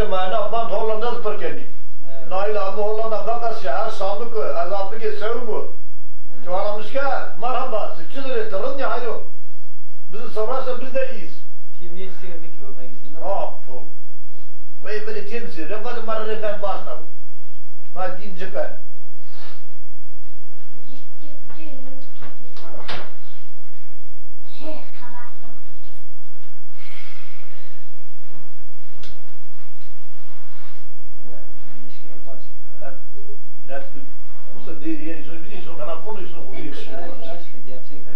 مسلمانه بان هولندا پرکنی نایلا هولندا da şehir sandık azaplı geçiyor bu. Çoğalamış ki merhaba sıçıdır tarın ya haydi. Bizi sorarsa biz de iyiyiz. Kimi istiyor bir kilometre gizli. Afu. Ve böyle temsil yapmadı marı ben başla. Ma dince ben. Gerçekten. Gerçekten.